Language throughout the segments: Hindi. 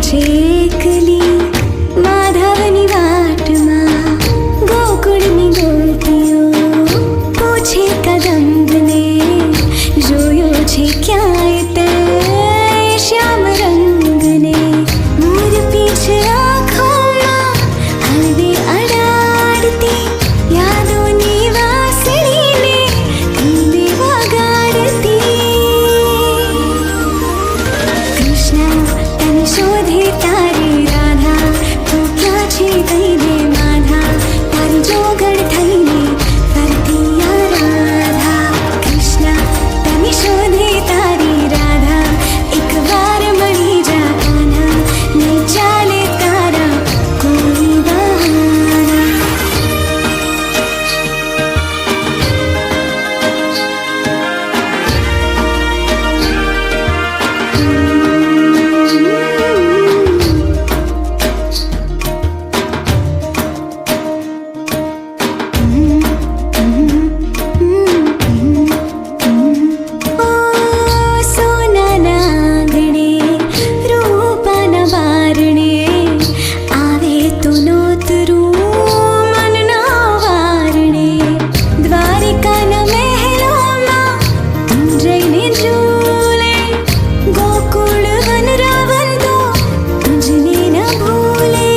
झेकली माधवनी वाटमा गोकुळनी गोपियो पूछे कदम्बने जोयो छे क्याय ते श्याम रंगने मोर पीछे आँखों हलवे अडाड़ती यादोनी वासळीने धीमे वगाड़ती कृष्ण तने शोधे तारी राधा तू क्या छे कहीने माधा तारी जोगड़ थईने फरती आ राधा कृष्ण तने शोधे तारी राधा एक बार मળી जा कान्हा नहीं चाले तारा कोई बहाना ओ सोना नागणे रूपन वारणे आवे तो नोतरू मन ना वारणे द्वारिका न महलों तुम जईने झूले गोकुळ वन रावण तो तुझने न भूले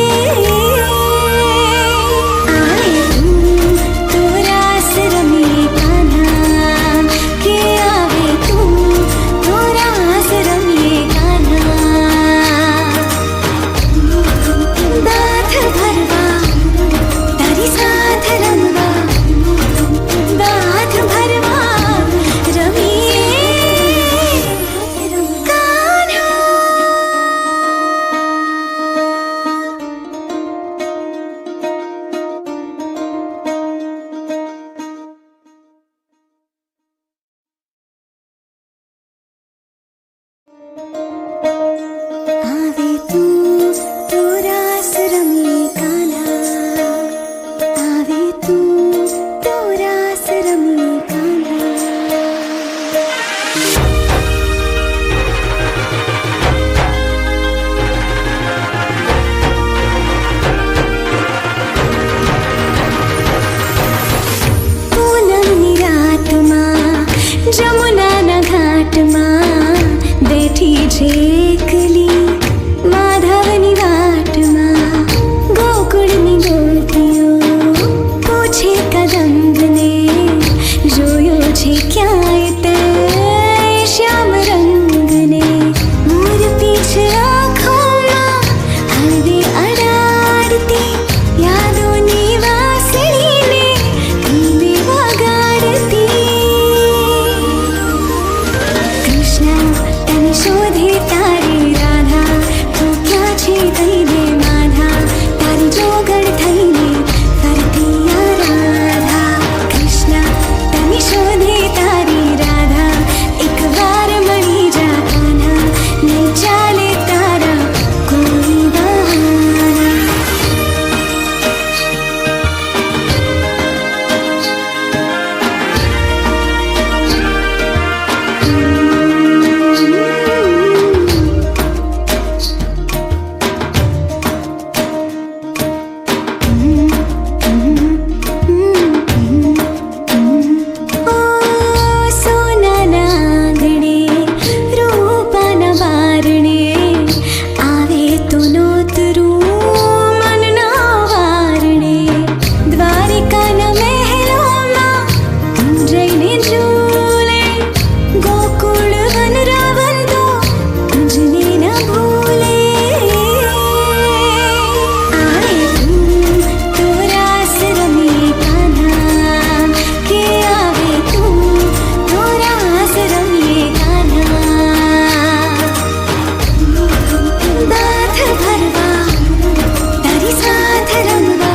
आए तू तो रास रमे कान्हा के आवे तू तो रास रमे कान्हा दाथ भरवा तारी साथ रमवा दाथ भरवा रमिए कान्हा आवे तू तो रास रमे कान्हा आवे तू तो रास रमे कान्हा पूनमनी रातમાં जमुनाना घाटમાં बैठी झेकली माधवनी वाटमा गोकुळनी गोपियो पूछे कदम्बने जोयो छे क्याय ते श्याम रंगने मोर पीछे आँखों हलवे अडाड़ती यादोनी वासळीने धीमे वगाड़ती कृष्ण तने शोधे तारी राधा तू क्या छे कहीने माधा तारी जोगड़ थईने फरती आ राधा कृष्ण तने शोधे तारी राधा एक बार मળી जा कान्हा नहीं चाले तारा कोई बहाना ओ सोना नागणे रूपन वारणे आवे तो नोतरू मन ना वारणे द्वारिका न महलों तुम जईने झूले गोकुळ वन रावण तो तुझने न भूले आए तू तो रास रमे कान्हा के आवे तू तो रास रमे कान्हा दाथ भरवा तारी साथ रमवा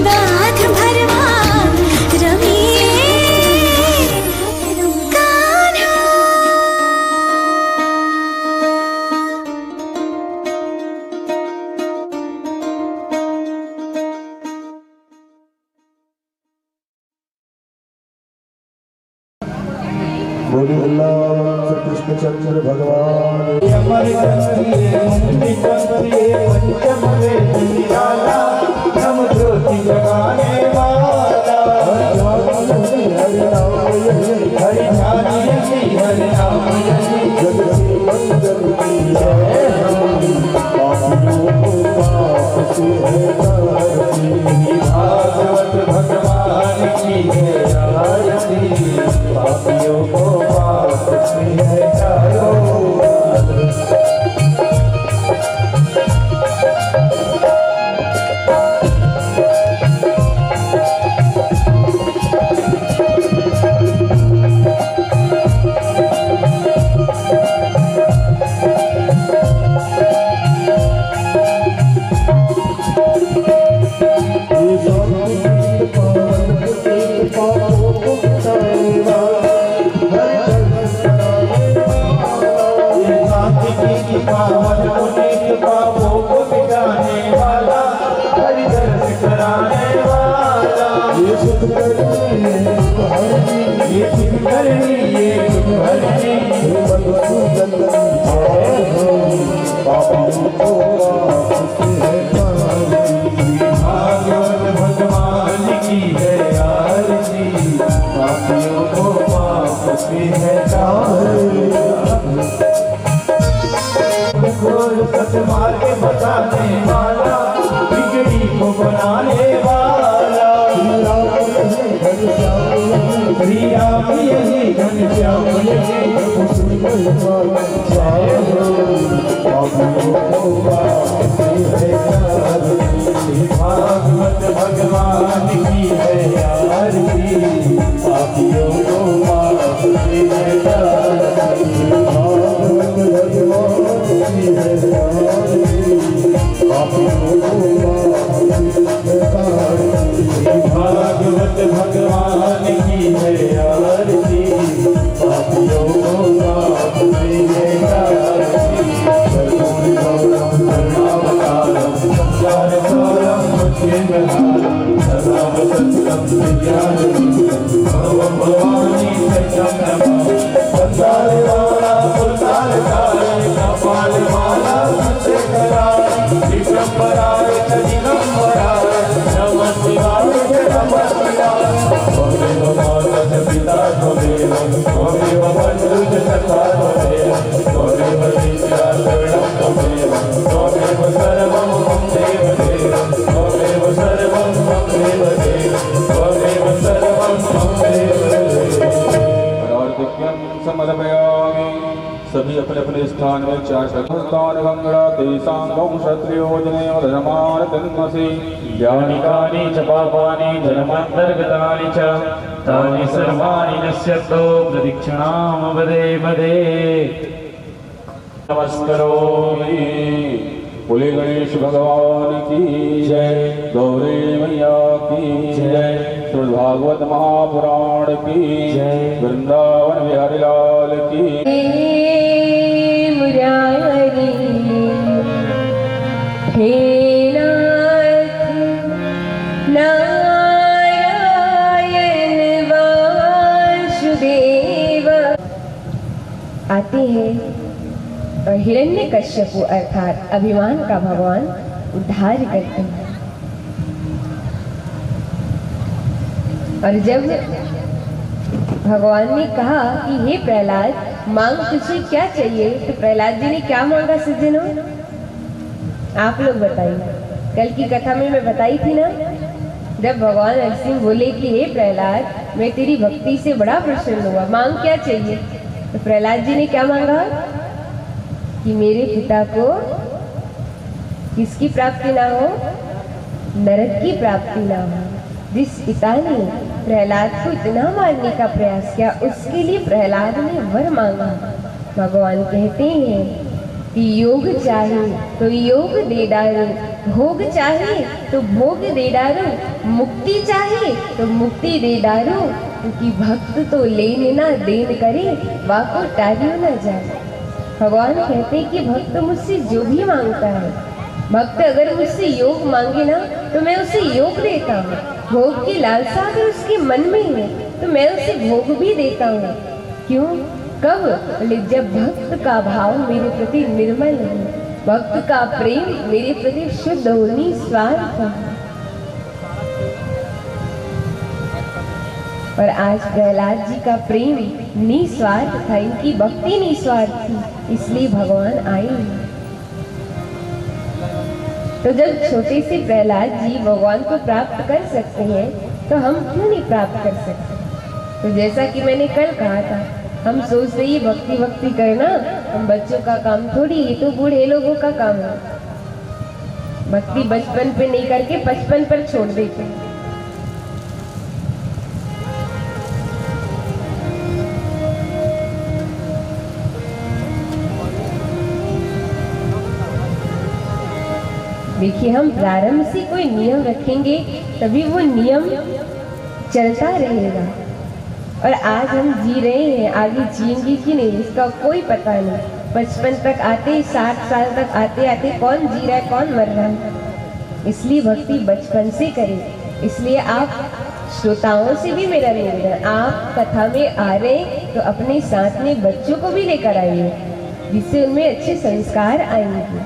दाथ भरवा रमिए कान्हा बोलो अल्लाह कृष्ण चंद्र भगवान पंक्ति पंचम वेद निराला नम ज्योति जगाने वाला हरि ध्यान हरि नाम यही जग से मंगल की जय भागवत भगवान की है आरती पापियों को पाप से है चारो मार के बताने वाला बिगड़ी को बनाने वाला श्री राम यही घनश्याम यही भागवत भगवान की है आरती पापियों को माफ की है भागवत भगवान की है आरती पापियों को माफ की है भगवानी सभी अपने अपने स्थान में चार स्थान भंगड़ा तेसांगं क्षत्रियो जनेव धर्मान तन्मसि यानि कानि च पापानि जन्मान्तर्गतानि च तानि सर्वाणि नश्यन्तो प्रदक्षिणां वदे वदे नमस्करोमि। बोले गणेश भगवान की जय, गौरी मैया की जय, श्रीमद् भागवत महापुराण की जय, वृंदावन बिहारी लाल की। हे नाथ नारायण वासुदेव। आते हैं और हिरण्यकश्यपु अर्थात अभिमान का भगवान उद्धार करते हैं। और जब भगवान ने कहा कि हे प्रहलाद मांग तुझे क्या चाहिए, तो प्रहलाद जी ने क्या मांगा सज्जनों? आप लोग बताइए। कल की कथा में मैं बताई थी ना, जब भगवान नरसिंह बोले कि हे प्रहलाद मैं तेरी भक्ति से बड़ा प्रसन्न हुआ, मांग क्या चाहिए? तो प्रहलाद जी ने क्या मांगा कि मेरे पिता को किसकी प्राप्ति ना हो, नरक की प्राप्ति ना हो। जिस पिता ने प्रहलाद को इतना मारने का प्रयास किया, उसके लिए प्रहलाद ने वर मांगा। भगवान कहते हैं कि योग चाहे तो योग दे डालो, भोग चाहे तो भोग दे डालो, मुक्ति चाहे तो मुक्ति दे डालो, क्योंकि भक्त तो लेने ना देन करे, वाको टारियो ना जाए। भगवान कहते हैं कि भक्त मुझसे जो भी मांगता है, भक्त अगर मुझसे योग मांगे ना तो मैं उसे योग देता हूँ। भोग की लालसा अगर उसके मन में है तो मैं उसे भोग भी देता हूँ। क्यों? कब? जब भक्त का भाव मेरे प्रति निर्मल है, भक्त का प्रेम मेरे प्रति शुद्ध हो, निस्वार्थ हो। और आज प्रहलाद जी का प्रेम निस्वार्थ था, इनकी भक्ति निस्वार्थ थी, इसलिए भगवान आए। तो जब छोटे से प्रहलाद जी भगवान को प्राप्त कर सकते हैं तो हम क्यों नहीं प्राप्त कर सकते। तो जैसा कि मैंने कल कहा था, हम सोच रहे हैं भक्ति भक्ति करना हम बच्चों का काम थोड़ी, ये तो बूढ़े लोगों का काम है। भक्ति बचपन पे नहीं करके 55 पर छोड़ देते हैं। देखिए, हम प्रारंभ से कोई नियम रखेंगे तभी वो नियम चलता रहेगा। और आज हम जी रहे हैं, आगे जिएंगे कि नहीं इसका कोई पता नहीं। 55 तक आते, 60 साल तक आते आते कौन जी रहा है कौन मर रहा है। इसलिए भक्ति बचपन से करें। इसलिए आप श्रोताओं से भी मेरा निवेदन, आप कथा में आ रहे तो अपने साथ में बच्चों को भी लेकर आइए, जिससे उनमें अच्छे संस्कार आएंगे।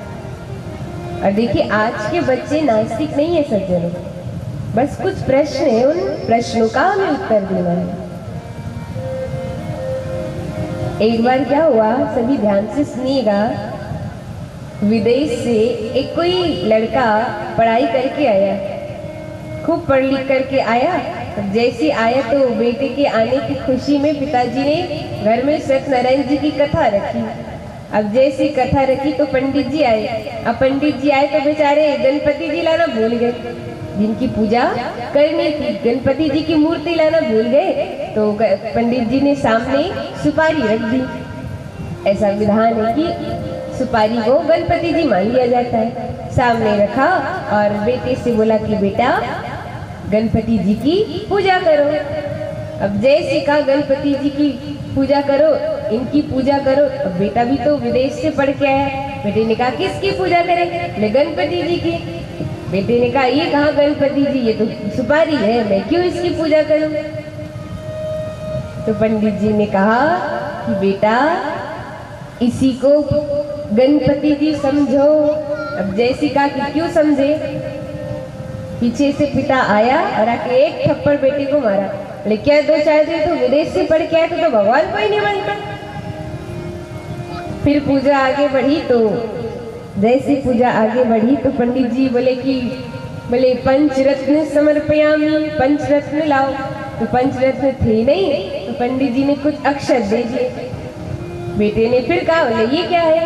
और देखिए, आज के बच्चे नास्तिक नहीं है सज्जनों, बस कुछ प्रश्न है, उन प्रश्नों का हमें उत्तर देना है। एक बार क्या हुआ, सभी ध्यान से सुनिएगा। विदेश से एक कोई लड़का पढ़ाई करके आया, खूब पढ़ लिख करके आया। जैसे आया तो बेटे के आने की खुशी में पिताजी ने घर में सत्यनारायण जी की कथा रखी। अब जैसी कथा रखी तो पंडित जी आए। अब पंडित जी आए तो बेचारे गणपति जी लाना भूल गए, जिनकी पूजा करनी थी। गणपति जी की मूर्ति लाना भूल गए तो पंडित जी ने सामने सुपारी रख दी। ऐसा विधान है कि सुपारी को गणपति जी मान लिया जाता है। सामने रखा और बेटे से बोला कि बेटा गणपति जी की पूजा करो। अब जैसे कहा गणपति जी की पूजा करो, इनकी पूजा करो। अब बेटा भी तो विदेश से पढ़ के आया। बेटे ने कहा किसकी पूजा करें? मैं गणपति जी की। बेटे ने कहा ये कहाँ गणपति जी, ये तो सुपारी है, मैं क्यों इसकी पूजा करूं? तो पंडित जी ने कहा कि बेटा इसी को गणपति जी समझो। अब जैसी कहा कि क्यों समझे? पीछे से पिता आया और आके एक थप्पड़ बेटे को मारा। बोले क्या दो चाहे तो विदेश से पढ़ के आए तो भगवान को ही नहीं मानता। फिर पूजा आगे बढ़ी तो जैसी पूजा आगे बढ़ी तो पंडित जी बोले पंचरत्न समर्पयामि, पंचरत्न लाओ। तो पंचरत्न थे नहीं तो पंडित जी ने कुछ अक्षर दे दिए। बेटे ने फिर कहा, बोले ये क्या है?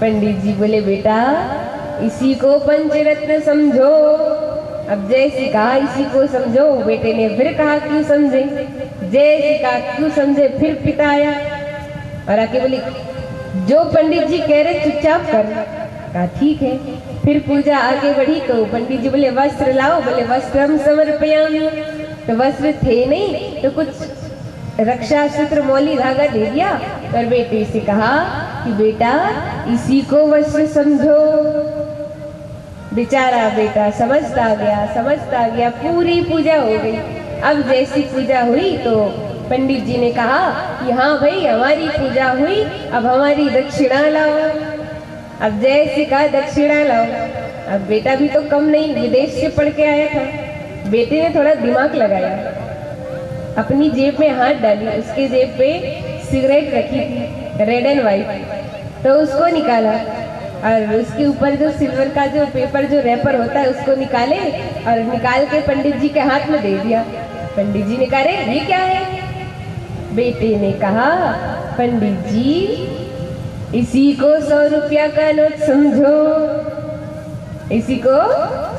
पंडित जी बोले बेटा इसी को पंचरत्न समझो। अब जैसे कहा इसी को समझो। बेटे ने फिर कहा क्यों समझे? जैसे कहा क्यों समझे? फिर पिता आया और आके बोले जो पंडित जी कह रहे चुपचाप कर। कहा ठीक है। फिर पूजा आगे बढ़ी तो पंडित जी बोले वस्त्र लाओ। बोले वस्त्रम समर्पयामि। तो वस्त्र थे नहीं तो कुछ रक्षा सूत्र मौली धागा दे दिया और बेटे से कहा कि बेटा इसी को वस्त्र समझो। बेचारा बेटा समझता गया, पूरी पूजा हो गई। अब जैसी पूजा हुई तो पंडित जी ने कहा कि हाँ भाई हमारी पूजा हुई, अब हमारी दक्षिणा लाओ। अब जैसे कहा दक्षिणा लाओ। अब बेटा भी तो कम नहीं, विदेश से पढ़ के आया था। बेटे ने थोड़ा दिमाग लगाया, अपनी जेब में हाथ डाली। उसके जेब पे सिगरेट रखी थी रेड एंड वाइट, तो उसको निकाला और उसके ऊपर जो सिल्वर का जो पेपर जो रैपर होता है उसको निकाले और निकाल के पंडित जी के हाथ में दे दिया। पंडित जी ने कहा रे ये क्या है? बेटे ने कहा पंडित जी इसी को 100 रुपया का नोट समझो, इसी को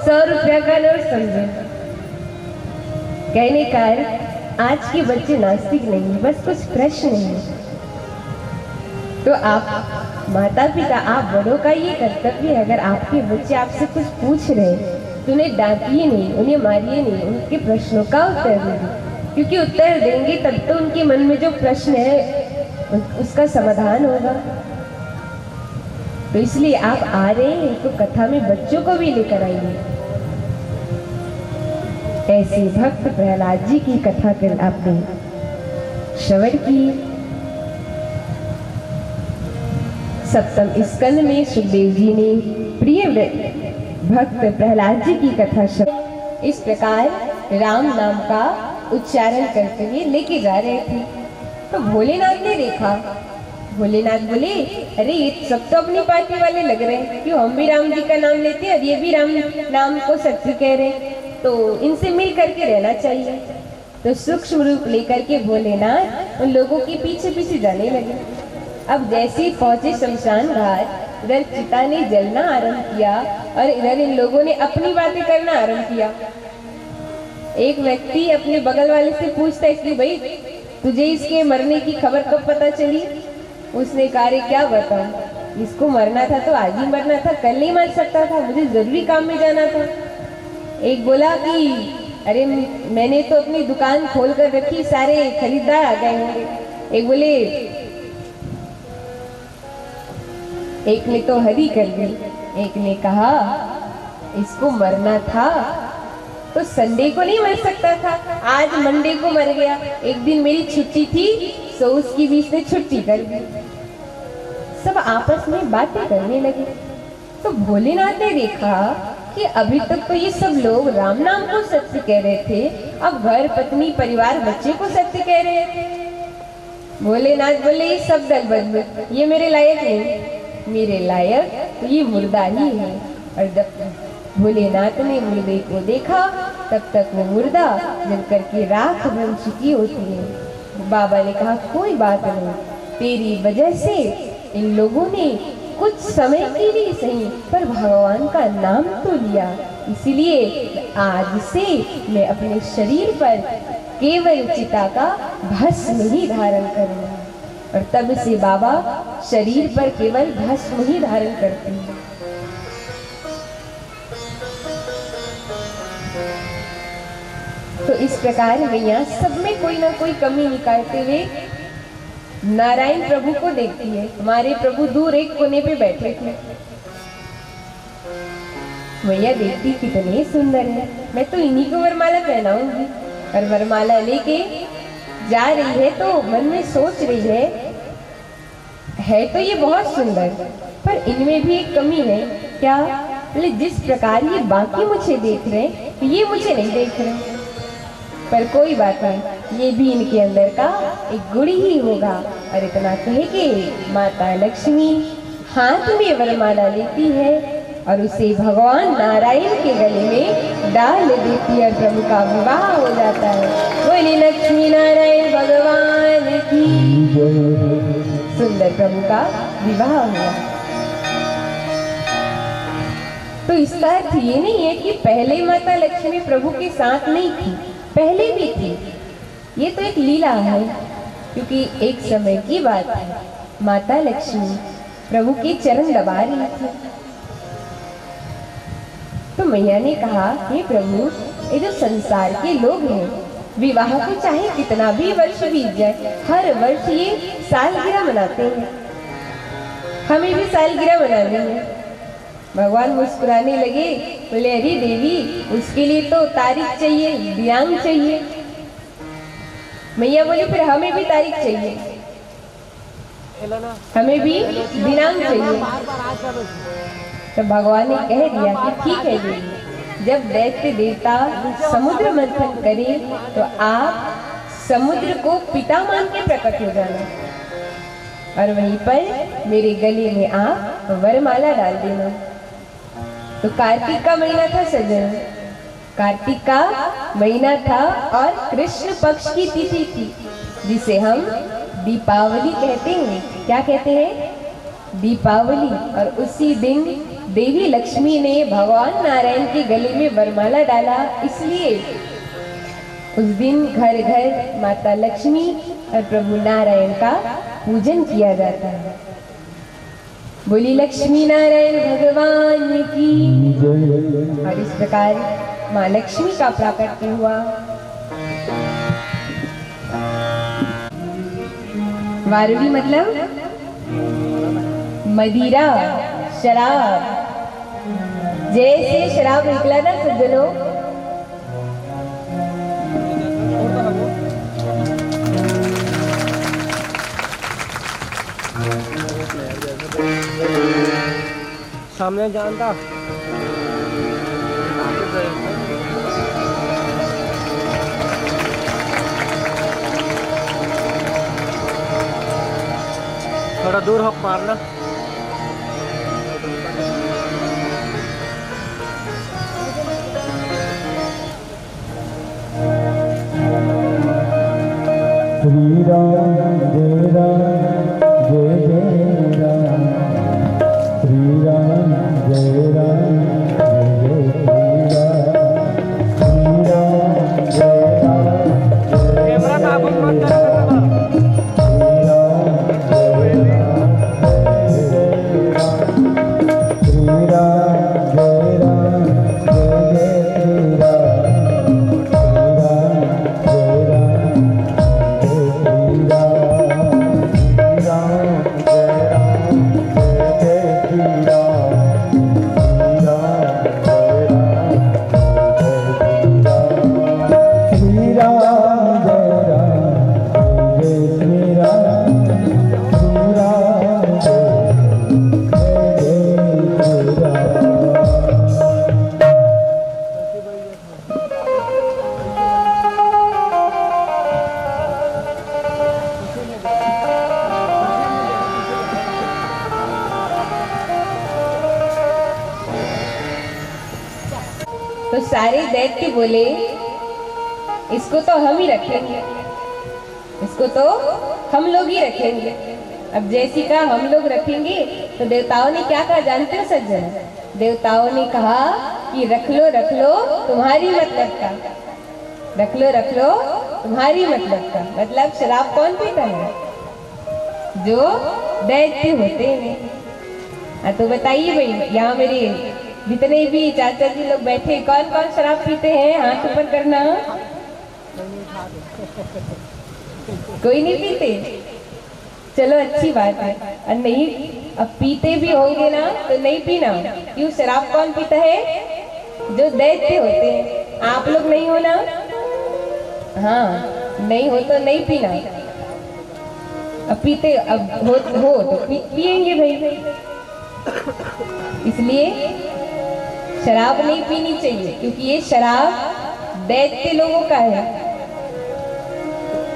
100 रुपया का नोट समझो। कहने का आज के बच्चे नास्तिक नहीं, बस कुछ प्रश्न है। तो आप माता पिता, आप बड़ों का ये कर्तव्य है, अगर आपके बच्चे आपसे कुछ पूछ रहे तो उन्हें डांटिए नहीं, उन्हें मारिए नहीं, उनके प्रश्नों का उत्तर दीजिए। क्योंकि उत्तर देंगे तब तो उनके मन में जो प्रश्न है उसका समाधान होगा। तो इसलिए आप आ रहे हैं तो कथा में बच्चों को भी लेकर आइए। ऐसे भक्त प्रहलाद जी की कथा कर आपने श्रवण की। सप्तम स्कंद में सुखदेव जी ने प्रिय भक्त प्रहलाद जी की कथा शब्द इस प्रकार राम नाम का उच्चारण करते हुए लेके जा रहे थे। तो भोलेनाथ ने देखा। भोलेनाथ बोले, अरे ये सब तो अपनी पार्टी वाले लग रहे हैं, क्यों हम भी राम जी का नाम लेते हैं और ये भी राम नाम को सत्य कह रहे हैं, तो इनसे मिल करके रहना चाहिए। तो सूक्ष्म रूप लेकर के भोलेनाथ उन लोगों के पीछे पीछे जाने लगे। अब जैसे ही पहुंचे शमशान घाट, इधर चिता ने जलना आरंभ किया और इधर इन लोगों ने अपनी बातें करना आरंभ किया। एक व्यक्ति अपने बगल वाले से पूछता है कि भाई तुझे इसके मरने की खबर कब पता चली? उसने कहा, रे क्या बताऊं, इसको मरना था तो आज ही मरना था, कल नहीं मर सकता था, मुझे जरूरी काम में जाना था। एक बोला कि अरे मैंने तो अपनी दुकान खोल कर रखी, सारे खरीदार आ गए होंगे। एक बोले, एक ने तो हरी कर दी। एक ने कहा इसको मरना था तो संडे को नहीं मर सकता था, आज मंडे को मर गया। एक दिन मेरी छुट्टी थी तो उसकी भी इसने छुट्टी कर दी। सब आपस में बातें करने लगे। तो भोलेनाथ ने देखा कि अभी तक तो ये सब लोग राम नाम को सत्य कह रहे थे, अब घर पत्नी परिवार बच्चे को सत्य कह रहे थे। भोलेनाथ बोले, ये सब दल बदल, ये मेरे लायक नहीं, मेरे लायक तो ये मुर्दा ही है। और जब भोलेनाथ ने मुर्दे को देखा तब तक वो मुर्दा जल करके राख बन चुकी होती है। बाबा ने कहा, कोई बात नहीं, तेरी वजह से इन लोगों ने कुछ समय के लिए सही पर भगवान का नाम तो लिया, इसलिए आज से मैं अपने शरीर पर केवल चिता का भस्म ही धारण करूंगा। और तब से बाबा शरीर पर केवल भस्म ही धारण करते हैं। तो इस प्रकार मैया सब में कोई ना कोई कमी निकालते हुए नारायण प्रभु को देखती है। हमारे प्रभु दूर एक कोने पे बैठे थे। मैया देखती कितने सुंदर है, मैं तो इन्हीं को वरमाला पहनाऊंगी। और वरमाला लेके जा रही है तो मन में सोच रही है तो ये बहुत सुंदर, पर इनमें भी एक कमी है। क्या? बोले, जिस प्रकार ये बाकी मुझे देख रहे हैं ये मुझे नहीं देख रहे, पर कोई बात नहीं, ये भी इनके अंदर का एक गुण ही होगा। और इतना कह के माता लक्ष्मी हाथ में वरमाला लेती है और उसे भगवान नारायण के गले में डाल देती है। प्रभु का विवाह हो जाता है। बोली लक्ष्मी नारायण भगवान की। सुंदर प्रभु का विवाह हुआ। तो इसका अर्थ ये नहीं है कि पहले माता लक्ष्मी प्रभु के साथ नहीं थी, पहले भी थी। ये तो एक लीला है, क्योंकि एक समय की बात है, माता लक्ष्मी प्रभु के चरण दबा रही थी। तो मैया ने कहा, हे प्रभु, ये जो संसार के लोग हैं, विवाह को चाहे कितना भी वर्ष बीत जाए, हर वर्ष ये सालगिरह मनाते हैं, हमें भी सालगिरह मनानी है। भगवान मुस्कुराने लगे, बोले, अरे देवी, उसके लिए तो तारीख चाहिए, दिनांक चाहिए। मैया बोली, फिर हमें भी तारीख चाहिए, हमें भी दिनांक चाहिए। तो भगवान ने कह दिया कि ठीक है देवी, जब दैत्य देवता समुद्र मंथन करे तो आप समुद्र को पिता मान के प्रकट हो जाना और वहीं पर मेरे गले में आप वरमाला डाल देना। तो कार्तिक का महीना था सजन, कार्तिक का महीना था और कृष्ण पक्ष की तिथि थी, जिसे हम दीपावली कहते हैं। क्या कहते हैं? दीपावली। और उसी दिन देवी लक्ष्मी ने भगवान नारायण के गले में वरमाला डाला, इसलिए उस दिन घर घर माता लक्ष्मी और प्रभु नारायण का पूजन किया जाता है। बोली लक्ष्मी नारायण भगवान की। और इस प्रकार माँ लक्ष्मी का प्राकट्य हुआ। वारुणी मतलब मदिरा, शराब। जैसे शराब निकला ना सज्जनों, सामने जानता थोड़ा दूर हक मारना। श्री राम जय राम जय जय राम श्री राम जय राम जय जय श्री राम जय राम कैमरा काबू मत कर। तो सारे दैत्य बोले इसको तो हम ही रखेंगे, इसको तो हम लोग ही रखेंगे। अब जैसी का हम लोग रखेंगे तो देवताओं ने क्या कहा जानते हो सज्जन? देवताओं ने कहा कि रख लो तुम्हारी मतलब का, रख लो तुम्हारी मतलब का। मतलब शराब कौन पीता है? जो दैत्य होते हैं। तो बताइए भाई, यहाँ मेरे जितने भी चाचा जी लोग बैठे कौन कौन शराब पीते हैं? हाथ ऊपर करना। कोई नहीं पीते? चलो अच्छी बात है। और नहीं, अब पीते भी होंगे ना तो नहीं पीना। क्यों? शराब कौन पीता है? जो दैत्य होते हैं। आप लोग नहीं हो ना? हाँ, नहीं हो तो नहीं पीना। अब पीते अब हो तो पिएंगे भाई। इसलिए शराब नहीं पीनी चाहिए, क्योंकि ये शराब दैत्य लोगों का है।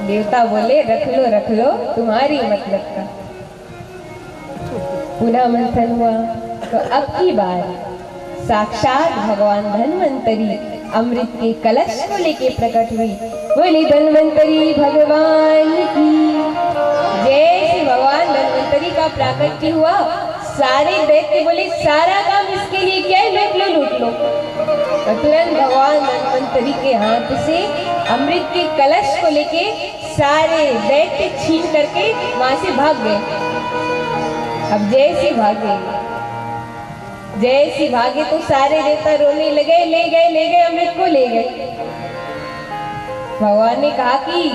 देवता बोले रख लो तुम्हारी मतलब का। पुनः मंथन हुआ तो अब की बार साक्षात भगवान धन्वंतरी अमृत के कलश को लेके प्रकट हुई। बोले धन्वंतरी भगवान की जय। श्री भगवान धन्वंतरी का प्राकट्य हुआ। सारे दैत्य बोले सारा काम इसके लिए क्या है, लूट लो। तो तुरंत भगवान धन्वंतरी के हाथ से अमृत के कलश को लेके सारे दैत्य छीन करके वहां से भाग गए। अब जैसे भागे तो सारे देवता रोने लगे, ले गए अमृत को ले गए। भगवान ने कहा कि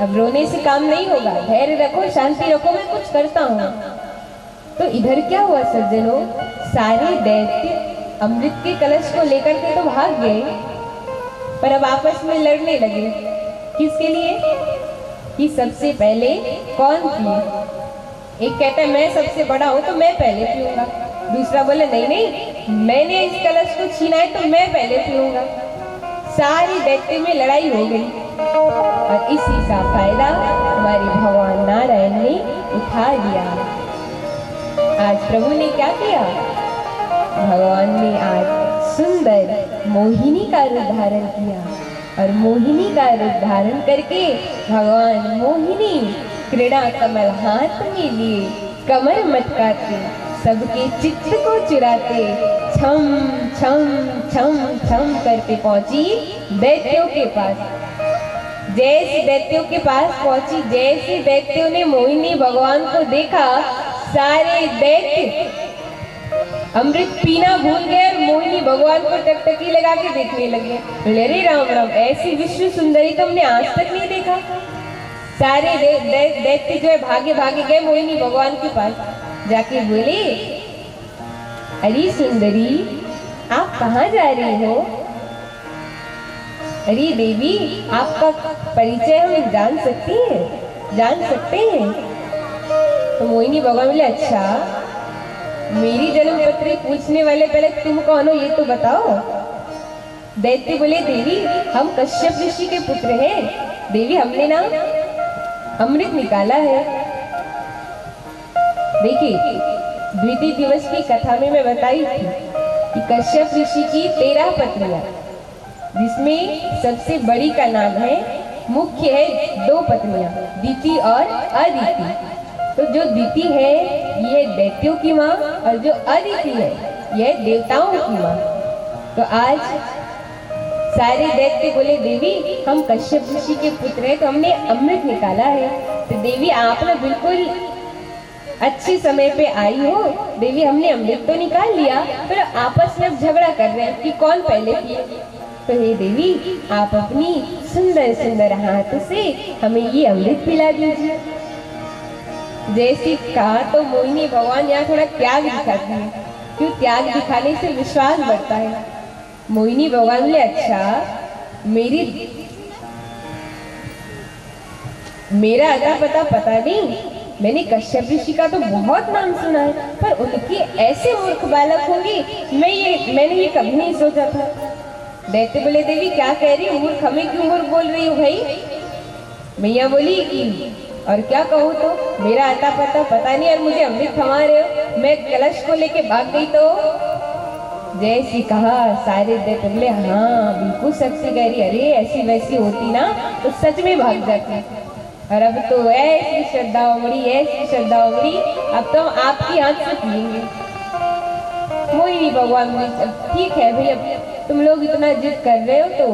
अब रोने से काम नहीं होगा, धैर्य रखो, शांति रखो, मैं कुछ करता हूँ। तो इधर क्या हुआ सज्जनों? सारे दैत्य अमृत के कलश को लेकर के तो भाग गए, पर अब आपस में लड़ने लगे। किसके लिए? कि सबसे पहले कौन पिए। एक कहता है मैं सबसे बड़ा हूं तो मैं पहले पीऊंगा। दूसरा बोले नहीं, मैंने इस कलश को छीना है तो मैं पहले पीऊंगा। सारी दैत्य में लड़ाई हो गई और इसी का फायदा हमारे भगवान नारायण ने उठा लिया। आज प्रभु ने क्या किया? भगवान ने आज सुंदर मोहिनी का रूप धारण किया और मोहिनी का रूप धारण करके भगवान मोहिनी क्रीड़ा कमल हाथ में लिए कमर मटकाते सबके चित्त को चुराते छम छम छम छम करके पहुंची दैत्यों के पास। जैसे दैत्यों के पास पहुंची, जैसे दैत्यों ने मोहिनी भगवान को देखा, सारे दैत्य अमृत पीना भूल गए और मोहिनी भगवान को टकटकी लगा के देखने लगे। अरे राम राम, ऐसी विश्व सुंदरी तो हमने आज तक नहीं देखा। सारे दैत्य जो है भागे भागे गए मोहिनी भगवान के पास, जाके बोले अरे सुंदरी आप कहाँ जा रही हो? अरे देवी आपका परिचय हम जान सकती हैं, जान सकते हैं? तो मोहिनी भगवान बोले अच्छा मेरी जन्मपत्री पूछने वाले पहले तुम कौन हो ये तो बताओ। दैत्य बोले देवी हम कश्यप ऋषि के पुत्र हैं। देवी हमने ना अमृत निकाला है। देखिए द्वितीय दिवस की कथा में मैं बताई थी कि कश्यप ऋषि की 13 पत्नियां, जिसमें सबसे बड़ी का नाम है, मुख्य है 2 पत्नियां, दीति और अदिति। तो जो दीति है यह दैत्यों की माँ और जो अदिति है यह देवताओं की माँ। तो आज सारे दैत्य बोले देवी हम कश्यप ऋषि के पुत्र हैं, तो हमने अमृत निकाला है। तो देवी आप ना बिल्कुल अच्छे समय पे आई हो। देवी हमने अमृत तो निकाल लिया पर आपस में अब झगड़ा कर रहे हैं कि कौन पहले पिए। तो हे देवी आप अपनी सुंदर सुंदर हाथ से हमें ये अमृत पिला दीजिए। जैसे कहा तो मोहिनी भगवान यहाँ थोड़ा त्याग दिखाती है, क्यों त्याग दिखाने से विश्वास बढ़ता है। मोहिनी भगवान बोले अच्छा मेरा अता पता नहीं, मैंने कश्यप ऋषि का तो बहुत नाम सुना है पर उनके ऐसे मूर्ख बालक होंगे मैंने ये कभी नहीं सोचा था। दैत्य बोले देवी क्या कह रही हो, मूर्ख हमें क्यों मूर्ख बोल रही हो भाई। मैया बोली कि और क्या कहूँ तो मेरा आता पता नहीं और मुझे अमृत थमा रहे हो, मैं कलश को लेके भाग गई तो। जैसी कहा सारे दैत्य बोले हाँ बिल्कुल सच से कह रही, अरे ऐसी वैसी होती ना तो सच में भाग जाती। और अब तो ऐसी श्रद्धा उमड़ी अब तो हम आपकी हाथ से पिएंगे। मोहिनी भगवान ने ठीक है भाई अब तुम लोग इतना जिद कर रहे हो तो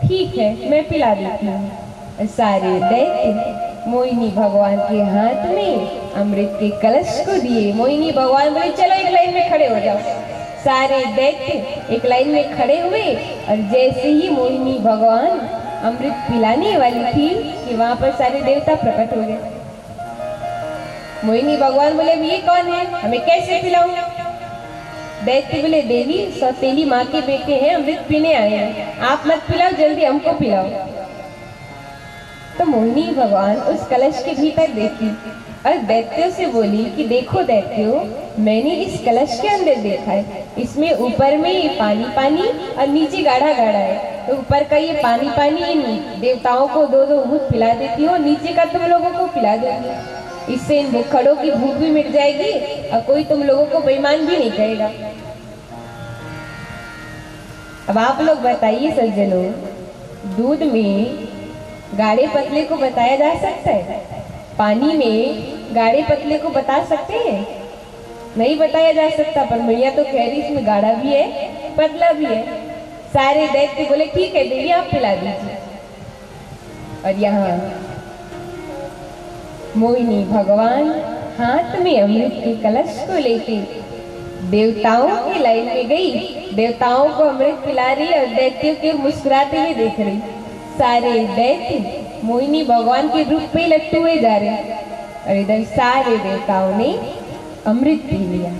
ठीक है मैं पिला देती हूँ। सारे दैत्य मोहिनी भगवान के हाथ में अमृत के कलश को दिए। मोहिनी भगवान बोले चलो एक लाइन में खड़े हो जाओ। सारे दैत्य एक लाइन में खड़े हुए और जैसे ही मोहिनी भगवान अमृत पिलाने वाली थी कि वहां पर सारे देवता प्रकट हो गए। मोहिनी भगवान बोले ये कौन है, हमें कैसे पिलाऊं। दैत्य बोले देवी सौतेली माँ के बेटे हैं, अमृत पीने आए हैं, आप मत पिलाओ जल्दी हमको पिलाओ। तो मोहिनी भगवान उस कलश के भीतर देखी और दैत्यों से बोली कि देखो दैत्यों मैंने इस कलश के अंदर देखा है, इसमें ऊपर में ये पानी और नीचे गाढ़ा है। तो ऊपर का ये पानी इन देवताओं को 2-2 घूंट पिला देती हो, नीचे का तुम लोगों को पिला देती। इससे इन भूखड़ों की भूख भी मिट जाएगी और कोई तुम लोगों को बेईमान भी नहीं कहेगा। अब आप लोग बताइए सज्जनों, दूध में गाढ़े पतले को बताया जा सकता है, पानी में गाढ़े पतले को बता सकते हैं? नहीं बताया जा सकता। पर मैया तो कह रही इसमें गाढ़ा भी है पतला भी है। सारे दैत्य बोले ठीक है देवी आप पिला दीजिए। और यहाँ मोहिनी भगवान हाथ में अमृत के कलश को लेके देवताओं की लाइन में गई, देवताओं को अमृत पिला रही और दैत्यों के मुस्कुराते हुए देख रही। सारे दैत्य मोहिनी भगवान के रूप पे लटके हुए जा रहे और इधर सारे देवताओं ने अमृत पी लिया।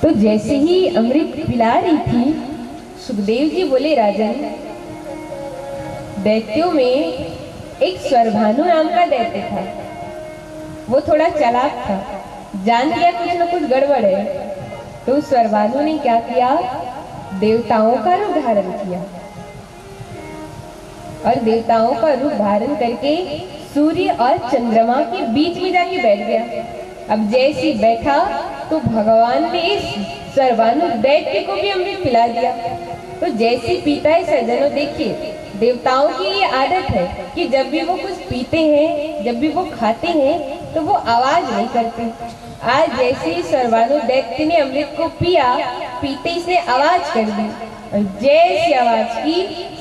तो जैसे ही अमृत पिला रही थी सुखदेव जी बोले राजन दैत्यों में एक स्वरभानु नाम का दैत्य था, वो थोड़ा चालाक था, जान लिया कुछ न कुछ गड़बड़ है। तो स्वरभानु ने क्या किया, देवताओं का रूप धारण किया और देवताओं का रूप धारण करके सूर्य और चंद्रमा के बीच में जाके बैठ गया। अब जैसे बैठा तो भगवान ने इस स्वरभानु दैत्य को भी अमृत पिला दिया। तो जैसे पीता है सज्जनों देखिए देवताओं की ये आदत है कि जब भी वो कुछ पीते हैं, जब भी वो खाते हैं तो वो आवाज नहीं करते। आज जैसे ही स्वरभानु दैत्य ने अमृत को पिया, पीते इसने आवाज कर दी और जैसी आवाज की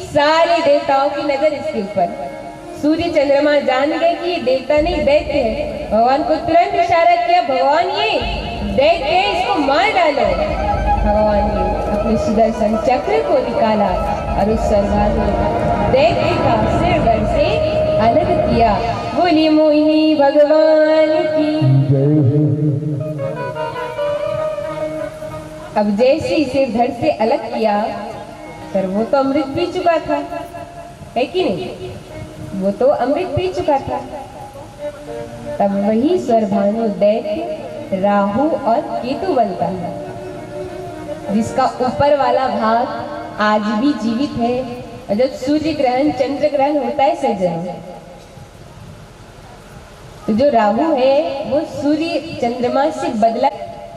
सारे देवताओं की नजर इसके ऊपर। सूर्य चंद्रमा जान गए कि ये देवता नहीं दैत्य है। भगवान को तुरंत इशारा किया, भगवान ये दैत्य है, इसको मार डालो। भगवान ने अपने सुदर्शन चक्र को निकाला और उस स्वरभानु दैत्य का सिर धड़ से अलग किया। बोली मोहिनी भगवान की। अब जैसे इसे धड़ से अलग किया पर वो तो अमृत पी चुका था, है कि नहीं? वो तो अमृत पी चुका था। तब वही स्वरभानु दैत्य राहु और केतु बनता है, जिसका ऊपर वाला भाग आज भी जीवित है। और जब सूर्य ग्रहण चंद्र ग्रहण होता है सज्जनों, तो जो राहु है वो सूर्य चंद्रमा से बदला,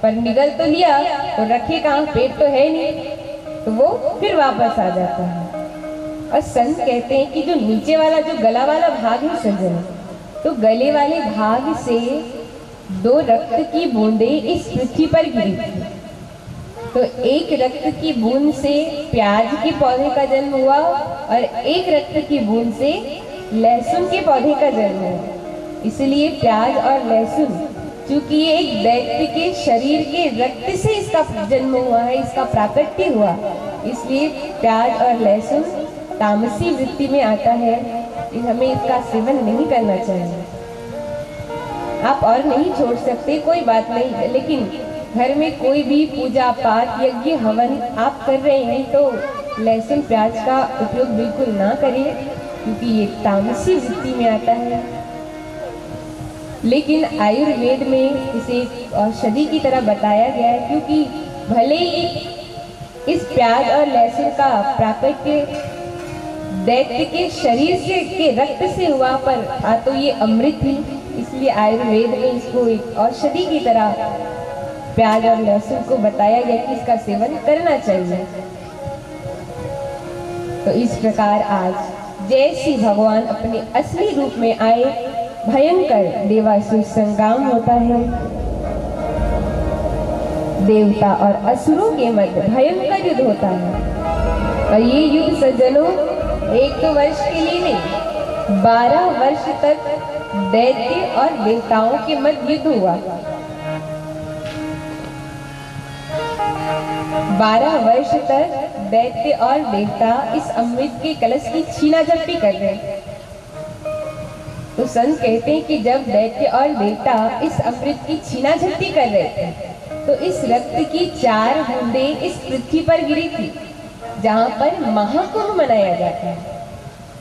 पर निगल तो लिया तो रखे कहाँ, पेट तो है नहीं, तो वो फिर वापस आ जाता है। और संत कहते हैं कि जो नीचे वाला जो गला वाला भाग है सज्जनों, तो गले वाले भाग से 2 रक्त की बूंदें इस पृथ्वी पर गिरी थी। तो एक रक्त की बूंद से प्याज के पौधे का जन्म हुआ और एक रक्त की बूंद से लहसुन के पौधे का जन्म हुआ। इसलिए प्याज और लहसुन, चूंकि ये एक दैत्य के शरीर के रक्त से इसका जन्म हुआ है, इसका प्राकट्य हुआ, इसलिए प्याज और लहसुन तामसी वृत्ति में आता है। हमें इसका सेवन नहीं करना चाहिए। आप और नहीं छोड़ सकते, कोई बात नहीं, लेकिन घर में कोई भी पूजा पाठ यज्ञ हवन आप कर रहे हैं तो लहसुन प्याज का उपयोग बिल्कुल ना करें, क्योंकि ये तामसी वृत्ति में आता है। लेकिन आयुर्वेद में इसे औषधि की तरह बताया गया है, क्योंकि भले ही इस प्याज और लहसुन का प्राकट्य दैत्य के शरीर से के रक्त से हुआ, पर था तो ये अमृत थी, इसलिए आयुर्वेद में इसको एक औषधि की तरह प्याज और लहसुन को बताया गया कि इसका सेवन करना चाहिए। तो इस प्रकार आज जैसे भगवान अपने असली रूप में आए, भयंकर देवासुर संग्राम होता है। देवता और असुरों के मध्य भयंकर युद्ध होता है। और ये युद्ध सज्जनों 1 वर्ष के लिए नहीं, 12 वर्ष तक दैत्य और देवताओं के मध्य युद्ध हुआ। 12 वर्ष तक दैत्य और देवता इस अमृत के कलश की छीना झपटी कर रहे हैं। तो संत कहते हैं कि जब दैत्य और देवता इस अमृत की छीना झपटी कर रहे थे, तो इस रक्त की 4 बूंदें इस पृथ्वी पर गिरी थी, जहां पर महाकुंभ मनाया जाता है।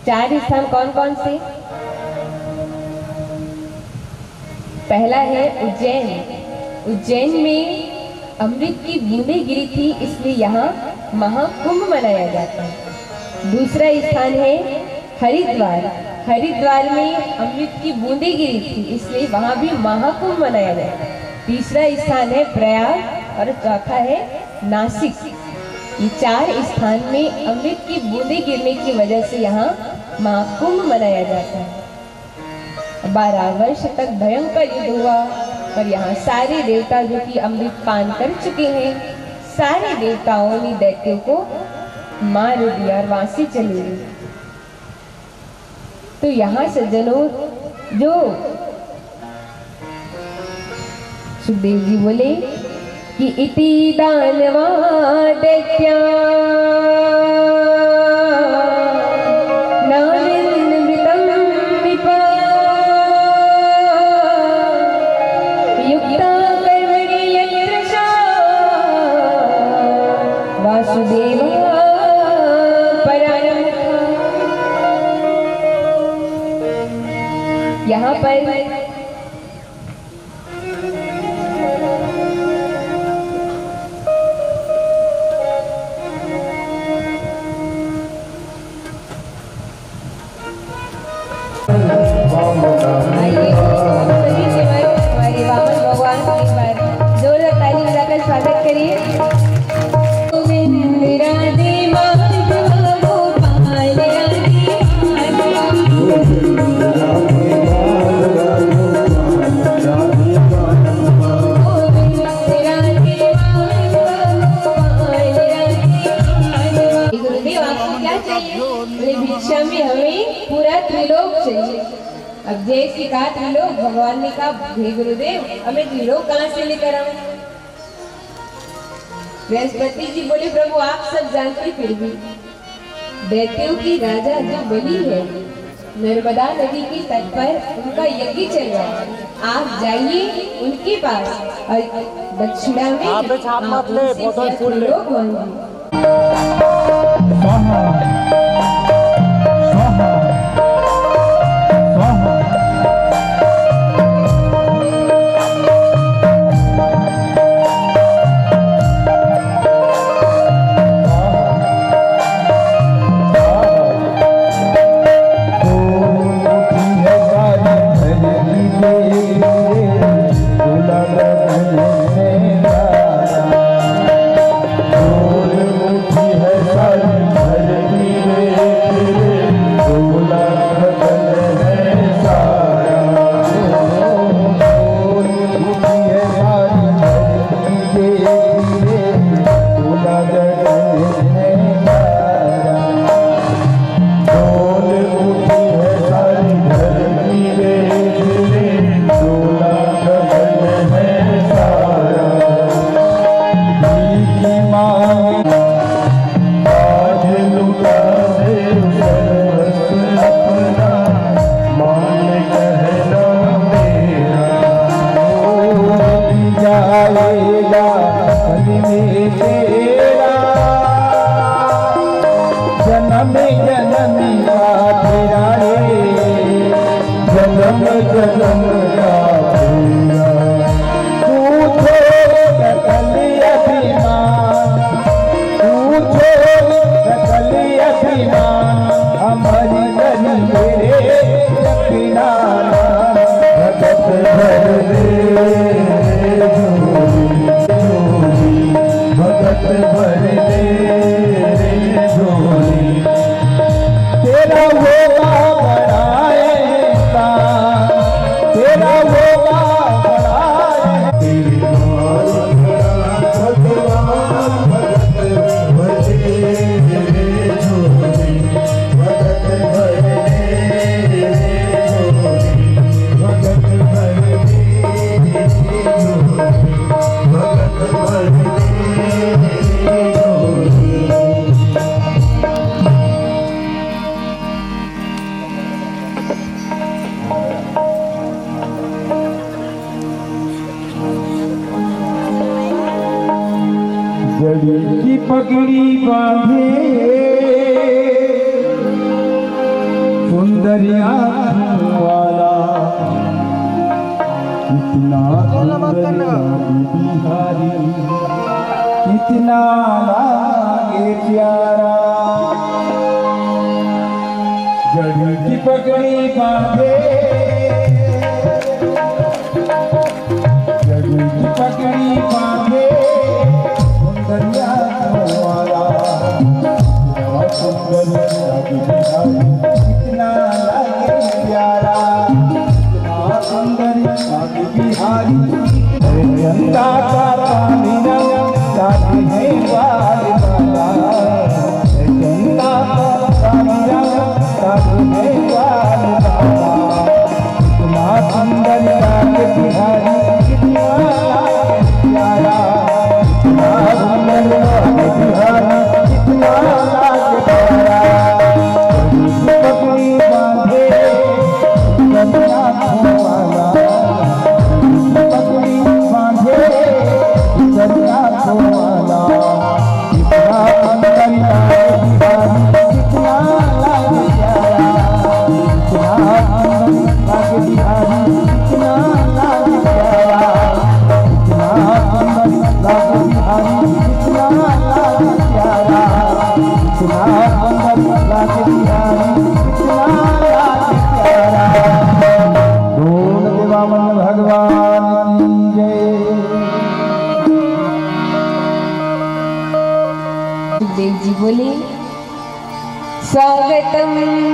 4 स्थान कौन कौन से? पहला है उज्जैन। उज्जैन में अमृत की बूंदें गिरी थी, इसलिए यहाँ महाकुंभ मनाया जाता है। दूसरा स्थान है हरिद्वार। हरिद्वार में अमृत की बूंदें गिरी थी, इसलिए वहाँ भी महाकुंभ मनाया जाता है। तीसरा स्थान है प्रयाग और चौथा है नासिक। ये 4 स्थान में अमृत की बूंदें गिरने की वजह से यहाँ महाकुंभ मनाया जाता है। 12 वर्ष तक भयंकर युद्ध हुआ, पर यहाँ सारे देवता जो कि अमृत पान कर चुके हैं, सारे देवताओं ने दैत्यों को मार दिया और वहां से चले गए। तो यहाँ सज्जनों जो सुखदेव जी बोले कि इति दानवा दैत्या यहाँ पर हमारे वामन भगवान को एक बार जोरदार ताली बजाकर स्वागत करिए। भिक्षा में हमें पूरा त्रिलोक चाहिए। अब जैसे कहा त्रिलोक, भगवान ने कहा हे गुरुदेव हमें त्रिलोक कहाँ से लेकर आऊं? बृहस्पति जी बोले प्रभु आप सब जानते, फिर भी दैत्यों की राजा जो बलि है, नर्मदा नदी के तट पर उनका यज्ञ चल रहा है, आप जाइए उनके पास और दक्षिणा में त्रिलोक मांगिए। में प्यारा डोल उठी है सारी धरती रे तेरे डोला गगन है सारा डोल उठी है सारी धरती रे तेरे डोला गगन है सारा डोल उठी है सारी धरती रे तेरे डोला गगन है सारा की मांग आज लुटा दे सर्वस्व अपना मान कहना मेरा जाएगा कल में तेरा जन्म जन्म का तेरा रे जन्म जन्म का तेरा तू छोड़ सकल अभिमान तू छोड़ सकल अभिमान हमारी गली मेरे किनारा भगत भर दे झोली भगत भर दे झोली तेरा होगा बड़ाए काम तेरा होगा बड़ाए तेरी भगवान भगत भजे झोली भगत भरे झोली भगत भरे झोली भगत भरे जड़ी की पगड़ी बांधे सुंदरिया वाला कितना सुंदर बिहारी कितना लागे प्यारा जड़ी की पगड़ी बांधे जड़ी की पगड़ी बांधे सुंदरिया वाला कितना सुंदर लागे बिहारी कितना लागे प्यारा कितना सुंदर लागे बिहारी जनता का पानी साथी है वाले वाला जनता का पानी साथी है वाले वाला कितना सुंदर लागे बिहारी कितना लागे प्यारा कितना सुंदर लागे बिहारी कितना लागे प्यारा पगड़ी बांधे कन्या वाला पगड़ी बांधे कन्या वाला कितना अंदर लागे बिहारी कितना लागे प्यारा कितना अंदर लागे बिहारी कितना लागे प्यारा कितना अंदर लागे बिहारी कितना लागे प्यारा कितना अंदर लागे बिहारी कितना लागे प्यारा बोल देवामन भगवान की जय। सुखदेव जी बोले स्वागतम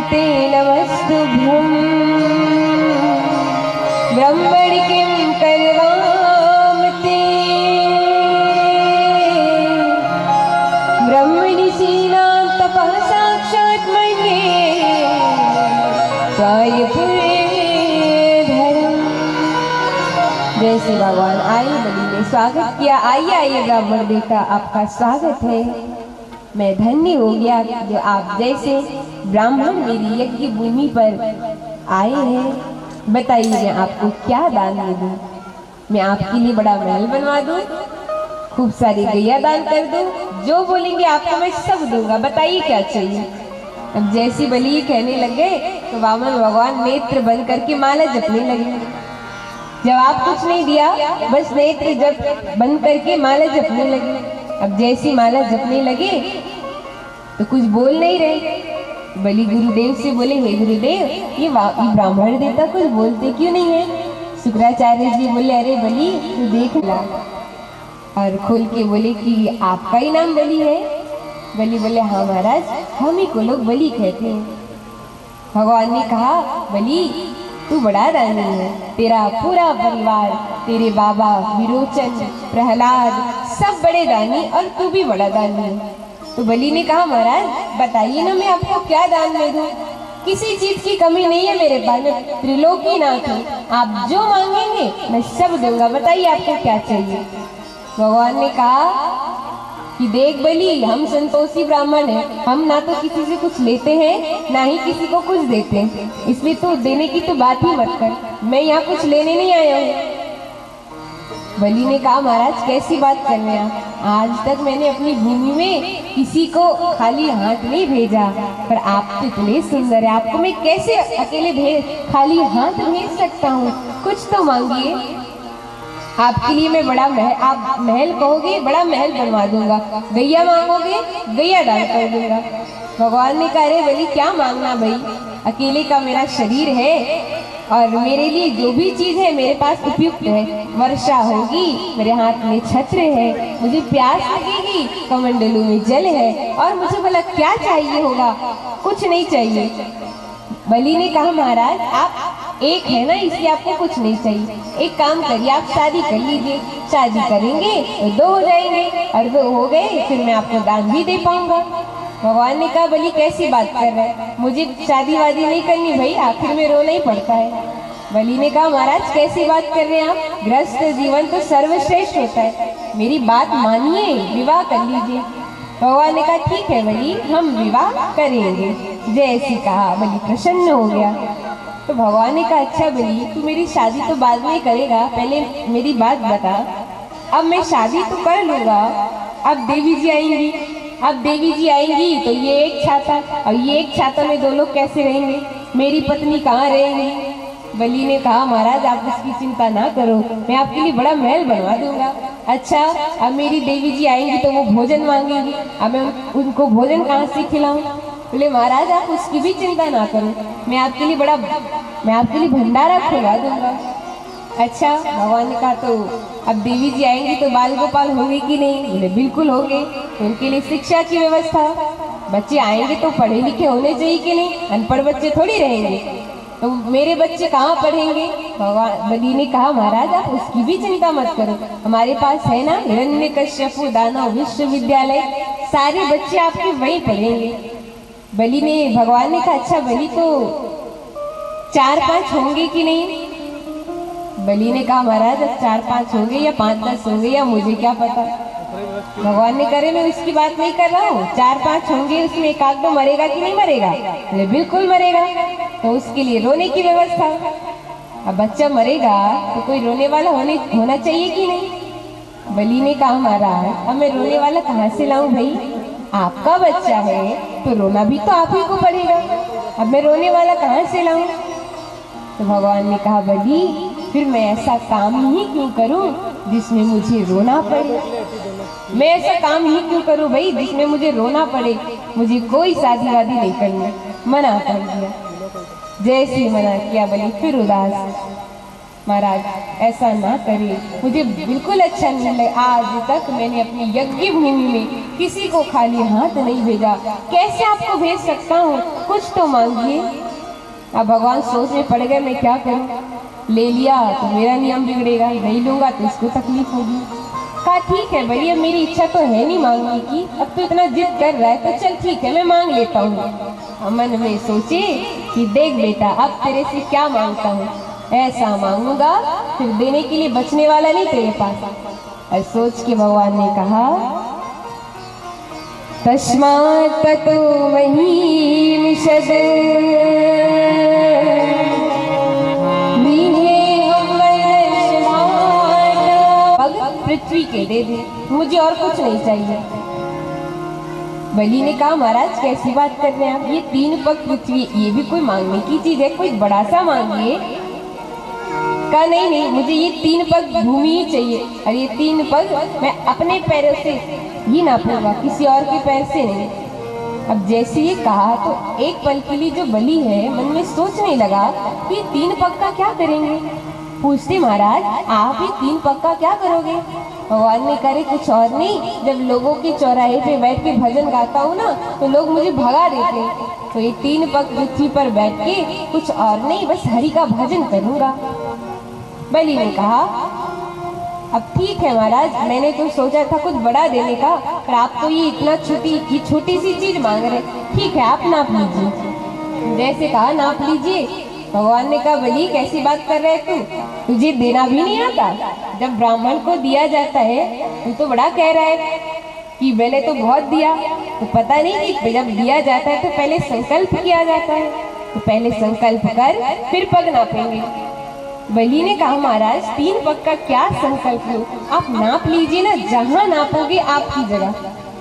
ते नमस्तुभ्यं ब्रह्मणि किं करवाम ते ब्रह्मणि सीनां तपः साक्षात् मन्ये स्वायपुरे धरम। जैसे भगवान आए बलि ने स्वागत किया, आइए आइए ब्राह्मण देवता आपका स्वागत है। मैं धन्य हो गया जो आप जैसे ब्राह्मण मेरी यज्ञ भूमि पर आए हैं। बताइए मैं आपको क्या दान दे दूं? मैं आपके लिए बड़ा महल बनवा दूं, खूब सारी गैया दान कर दूं, जो बोलेंगे आपको मैं सब दूंगा। बताइए क्या चाहिए? अब जैसी बलि कहने लगे तो वामन भगवान नेत्र बंद करके माला जपने लगे। जवाब कुछ नहीं दिया, बस नेत्र जप बंद करके माला जपने लगे। अब जैसी माला जपने लगे तो कुछ बोल नहीं रहे। बलि गुरुदेव से बोले, हे गुरुदेव ये ब्राह्मण देवता कुछ बोलते क्यों नहीं है? शुक्राचार्य जी बोले, अरे बलि तू देख ला, और खोल के बोले कि आपका ही नाम बलि है? बलि बोले, हाँ महाराज, हम ही को लोग बलि कहते हैं। भगवान ने कहा, बलि तू बड़ा दानी है, तेरा पूरा परिवार, तेरे बाबा विरोचन, प्रहलाद सब बड़े दानी, और तू भी बड़ा दानी है। तो बलि ने कहा, महाराज बताइए ना, मैं आपको क्या दान में दूं? किसी चीज की कमी नहीं है मेरे पास, मैं त्रिलोकीनाथ हूँ, आप जो मांगेंगे मैं सब दूंगा, बताइए आपको क्या चाहिए। भगवान ने कहा कि देख बलि, हम संतोषी ब्राह्मण हैं, हम ना तो किसी से कुछ लेते हैं ना ही किसी को कुछ देते हैं, इसलिए तो देने की तो बात ही मत कर, मैं यहाँ कुछ लेने नहीं आया हूँ। बलि ने कहा, महाराज कैसी बात कर रहे हैं आप? आज तक मैंने अपनी भूमि में किसी को खाली हाथ नहीं भेजा, पर आप तो इतने सुंदर है, आपको मैं कैसे अकेले खाली हाथ भेज सकता हूँ? कुछ तो मांगिए, आपके लिए मैं बड़ा महल, आप महल कहोगे बड़ा महल बनवा दूंगा, गैया मांगोगे गैया दान कर दूंगा। भगवान ने कहा, अरे बलि क्या मांगना भाई, अकेले का मेरा शरीर है और मेरे लिए जो भी चीज है मेरे पास उपयुक्त है, वर्षा होगी, मेरे हाथ में छत्र है, मुझे प्यास लगेगी, कमंडलू में जल है, और मुझे भला क्या चाहिए होगा? कुछ नहीं चाहिए। बलि ने कहा, महाराज आप एक है ना, इसलिए आपको कुछ नहीं चाहिए, एक काम करिए, आप शादी कर लीजिए, शादी करेंगे तो 2 हो जाएंगे, और 2 हो गए फिर मैं आपको दान भी दे पाऊंगा। भगवान ने कहा, बलि कैसी बात कर रहा है, मुझे शादी वादी नहीं करनी भाई, आखिर में रोना ही पड़ता है। बलि ने कहा, महाराज कैसी बात कर रहे हैं आप, गृहस्थ जीवन तो सर्वश्रेष्ठ होता है, मेरी बात मानिए, विवाह कर लीजिए। भगवान ने कहा, ठीक है बलि, हम विवाह करेंगे। जैसे कहा बलि प्रसन्न हो गया। तो भगवान ने कहा, अच्छा बलि तू मेरी शादी तो बाद में करेगा, पहले मेरी बात बता। अब मैं शादी तो कर लूँगा, अब देवी जी आएंगी, अब देवी जी आएंगी तो ये एक छाता और ये एक छाता में 2 लोग कैसे रहेंगे, मेरी पत्नी कहाँ रहेंगी? बलि ने कहा, महाराज आप उसकी चिंता ना करो, मैं आपके लिए बड़ा महल बनवा दूंगा। अच्छा अब मेरी देवी जी आएंगी तो वो भोजन मांगेंगी, अब मैं उनको भोजन कहाँ से खिलाऊं? बोले, महाराज आप उसकी भी चिंता ना करो, मैं आपके लिए भंडारा खुलवा दूंगा। अच्छा भगवान ने कहा, तो अब देवी जी आएंगी तो बाल गोपाल होंगे कि नहीं? बोले, बिल्कुल होंगे। तो उनके लिए शिक्षा की व्यवस्था, बच्चे आएंगे तो पढ़े लिखे होने चाहिए कि नहीं, अनपढ़ बच्चे थोड़ी रहेंगे, तो मेरे बच्चे कहाँ पढ़ेंगे? भगवान बलि ने कहा, महाराज आप उसकी भी चिंता मत करो, हमारे पास है ना हिरण्यकश्यप दानव विश्वविद्यालय, सारे बच्चे आपके वहीं पढ़ेंगे। भगवान ने कहा, अच्छा बलि तो 4-5 होंगे कि नहीं? बलि ने कहा, महाराज अब 4-5 होंगे या 5-10 होंगे या मुझे क्या पता। भगवान ने करे, मैं उसकी बात नहीं कर रहा हूँ, 4-5 होंगे, उसमें एक आध तो मरेगा कि नहीं मरेगा? बोले, बिल्कुल मरेगा। तो उसके लिए रोने की व्यवस्था, अब बच्चा मरेगा तो कोई रोने वाला होना चाहिए कि नहीं? बलि ने कहा, महाराज अब मैं रोने वाला कहाँ से लाऊं भाई, आपका बच्चा है तो रोना भी तो आप ही को पड़ेगा, अब मैं रोने वाला कहाँ से लाऊं? तो भगवान ने कहा, बलि फिर मैं ऐसा काम ही क्यों करूं जिसमें मुझे रोना पड़े, मैं ऐसा काम ही क्यों करूं भाई जिसमें मुझे रोना पड़े, मुझे कोई शादी वादी नहीं करनी, मना कर दिया। जैसे ही मना किया बलि फिर उदास, महाराज ऐसा ना करिए, मुझे बिल्कुल अच्छा नहीं लगा, आज तक मैंने अपनी यज्ञ भूमि में किसी को खाली हाथ नहीं भेजा, कैसे आपको भेज सकता हूँ, कुछ तो मांगिए। अब भगवान सोच में पड़ गए, मैं क्या करूँ, ले लिया तो मेरा नियम बिगड़ेगा, नहीं लूंगा तो इसको तकलीफ होगी। कहा, ठीक है भैया मेरी इच्छा तो है नहीं मांगने की, अब तो इतना जिद कर रहा है तो चल ठीक है मैं मांग लेता हूँ। मन में सोचे कि देख बेटा अब तेरे से क्या मांगता हूँ, ऐसा मांगूंगा फिर देने के लिए बचने वाला नहीं तेरे पास। और सोच के भगवान ने कहा, तस्मात् ततो महीमिषद् पृथ्वी के दे दे, मुझे और कुछ नहीं चाहिए। बलि ने कहा, महाराज कैसी बात कर रहे हैं आप, ये 3 पग पृथ्वी ये भी कोई मांगने की चीज है, कोई बड़ा सा मांगिए। कहा, नहीं मुझे ये 3 पग भूमि ही चाहिए, और ये 3 पग मैं अपने पैरों से ही नापूंगा, किसी और के पैर से नहीं। अब जैसे ये कहा तो एक पल के लिए जो बलि है मन में सोचने लगा कि 3 पग का क्या करेंगे। पूछते महाराज आप ही 3 पग का क्या करोगे? भगवान ने करे कुछ और नहीं, जब लोगों के चौराहे पे बैठ के भजन गाता हूँ ना तो लोग मुझे भगा देते हैं, तो ये 3 पग पृथ्वी पर बैठ के कुछ और नहीं बस हरि का भजन करूँगा। बलि ने कहा अब ठीक है महाराज, मैंने तो सोचा था कुछ बड़ा देने का, पर आप तो ये इतना छोटी सी चीज मांग रहे। ठीक है आप नाप लीजिए। जैसे कहा नाप लीजिए। भगवान ने कहा बलि कैसी बात कर रहे तू, तुझे देना भी नहीं आता? जब ब्राह्मण को दिया जाता है तू तो बड़ा कह रहा है कि मैंने तो बहुत दिया, तो पता नहीं कि जब दिया जाता है तो पहले संकल्प किया जाता है, तो पहले संकल्प कर फिर पग नापेंगे। बलि ने कहा महाराज 3 पग का क्या संकल्प लो, आप नाप लीजिए ना, जहाँ नापोगे आपकी जगह।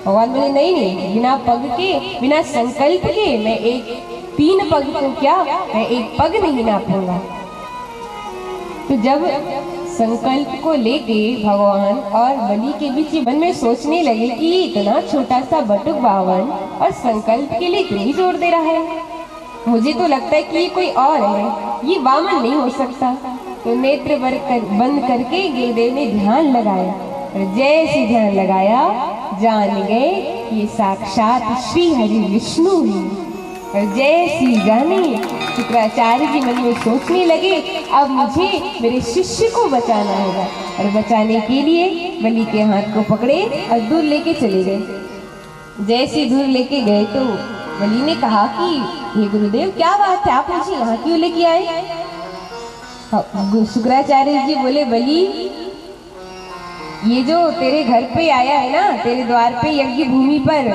भगवान बोले नहीं, बिना पग के बिना संकल्प के मैं 3 पग तो क्या मैं 1 पग नहीं नापूंगा। तो जब संकल्प को लेके भगवान और बलि के बीच मन में सोचने लगे कि इतना छोटा सा बटुक बावन और संकल्प के लिए इतनी जोर दे रहा है, मुझे तो लगता है कि ये कोई और है, ये वामन नहीं हो सकता। तो नेत्र बंद करके गुरुदेव ने ध्यान लगाया और जैसे ध्यान लगाया जान गए ये साक्षात श्री हरि विष्णु हैं। और जैसी जाने शुक्राचार्य जी मन में सोचने लगे अब मुझे मेरे शिष्य को बचाना होगा, और बचाने के लिए बलि के हाथ को पकड़े और दूर लेके चले गए। जैसे दूर लेके गए तो बलि ने कहा कि ये गुरुदेव क्या बात है, आप मुझे यहाँ क्यों लेके आए? शुक्राचार्य जी बोले बलि ये जो तेरे घर पे आया है ना, तेरे द्वार पे यज्ञ भूमि पर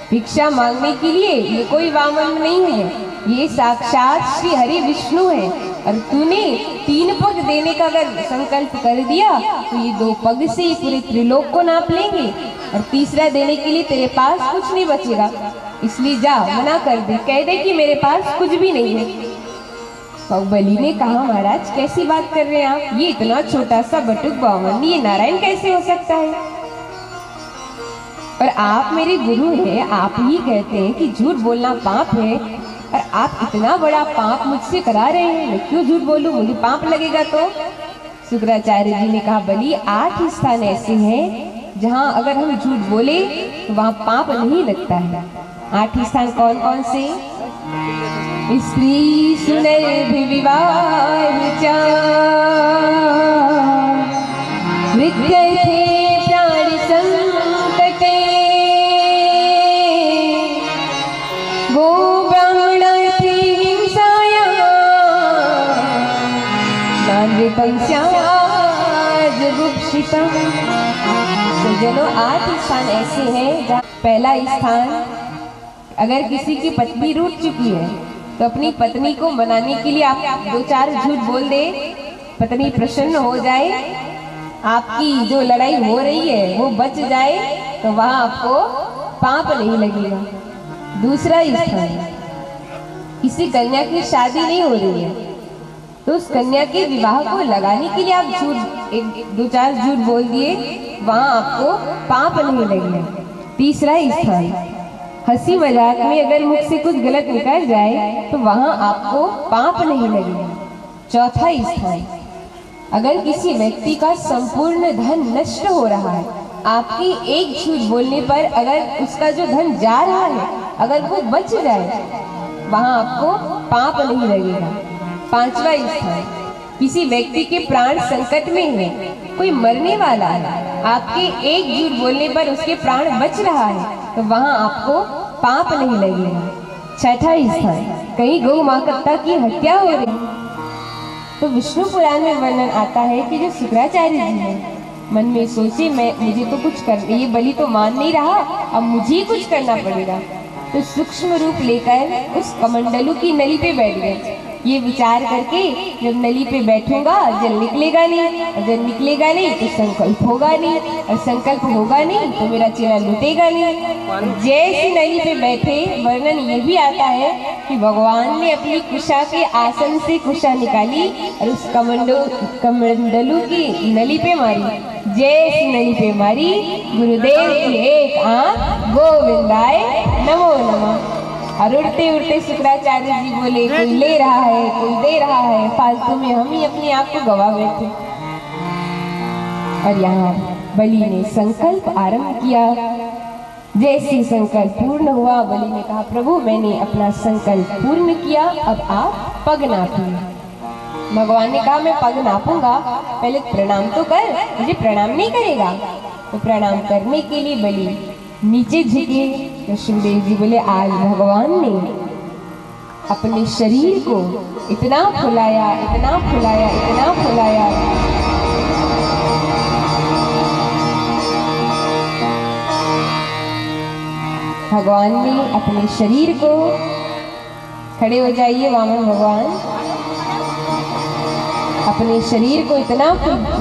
भिक्षा मांगने के लिए, ये कोई वामन नहीं है, ये साक्षात श्री हरि विष्णु है। और तूने 3 पग देने का अगर संकल्प कर दिया तो ये 2 पग से ही पूरे त्रिलोक को नाप लेंगे, और तीसरा देने के लिए तेरे पास कुछ नहीं बचेगा, इसलिए जा मना कर दे, कह दे कि मेरे पास कुछ भी नहीं है। तो बलि ने कहा महाराज कैसी बात कर रहे हैं आप, ये इतना छोटा सा बटुक बावन ये नारायण कैसे हो सकता है? और आप मेरे गुरु हैं, आप ही कहते हैं कि झूठ बोलना पाप है, और आप इतना बड़ा पाप मुझसे करा रहे हैं, मैं क्यों झूठ बोलूं, मुझे पाप लगेगा। तो शुक्राचार्य जी ने कहा बलि 8 स्थान ऐसे हैं जहाँ अगर हम झूठ बोले तो वहाँ पाप नहीं लगता है। 8 स्थान कौन कौन से? स्त्री सुनर्भिविवाह मृत्यर्थे प्राण संकटे गो ब्राह्मणार्थे हिंसायां नान्यपंस्याजुगुप्सितम्। सज्जनों 8 स्थान ऐसे हैं जहाँ पहला स्थान अगर किसी की पत्नी रूठ चुकी है तो अपनी पत्नी को मनाने के लिए आप 2-4 झूठ बोल दे, पत्नी प्रसन्न हो जाए, आपकी जो लड़ाई हो रही है वो बच जाए, तो वहां आपको पाप नहीं लगेगा। दूसरा स्थान किसी कन्या की शादी नहीं हो रही है तो उस कन्या के विवाह को लगाने के लिए आप झूठ 2-4 झूठ बोल दिए, वहां आपको पाप नहीं लगेगा। तीसरा स्थान हंसी मजाक में अगर मुख से कुछ गलत निकल जाए तो वहां आपको पाप नहीं लगेगा। चौथा स्थान अगर किसी व्यक्ति का संपूर्ण धन नष्ट हो रहा है, आपकी एक झूठ बोलने पर अगर उसका जो धन जा रहा है अगर वो बच जाए, वहां आपको पाप नहीं लगेगा। 5वां स्थान किसी व्यक्ति के प्राण संकट में है, कोई मरने वाला है, आपके एक झूठ बोलने पर उसके प्राण बच रहा है, तो वहां आपको पाप नहीं लगेगा। 6ठा स्थान कहीं गौ माता की हत्या हो रही, तो विष्णु पुराण में वर्णन आता है कि जो शुक्राचार्य जी हैं मन में सोचे मुझे तो कुछ कर, ये बलि तो मान नहीं रहा, अब मुझे कुछ करना पड़ेगा, तो सूक्ष्म रूप लेकर उस कमंडलू की नली पे बैठ गए। ये विचार करके जब नली पे बैठूंगा जल निकलेगा नहीं, और जल निकलेगा नहीं तो संकल्प होगा नहीं, और संकल्प होगा नहीं तो मेरा चेहरा लुटेगा नहीं। जैसे नली पे बैठे वर्णन ये भी आता है कि भगवान ने अपनी कुशा के आसन से कुशा निकाली और उस कमंडलू की नली पे मारी। जैसी नली पे मारी गुरुदेव की एक आंख गोविंदाय नमो नमः। और उड़ते उड़ते शुक्राचार्य जी बोले कोई ले रहा है कोई दे रहा है, फालतू में हम ही अपने आप को गवा बैठे। और यहाँ बलि ने संकल्प आरंभ किया। जैसे संकल्प पूर्ण हुआ, बलि ने कहा प्रभु मैंने अपना संकल्प पूर्ण किया, अब आप पग नापिए। भगवान ने कहा मैं पग नापूंगा, पहले प्रणाम तो कर, मुझे प्रणाम नहीं करेगा। तो प्रणाम करने के लिए बलि नीचे झुके। तो शिवदेव जी बोले आज भगवान ने अपने शरीर को इतना फुलाया, इतना फुलाया, इतना फुलाया, भगवान ने अपने शरीर को, खड़े हो जाइए वामन भगवान, अपने शरीर को इतना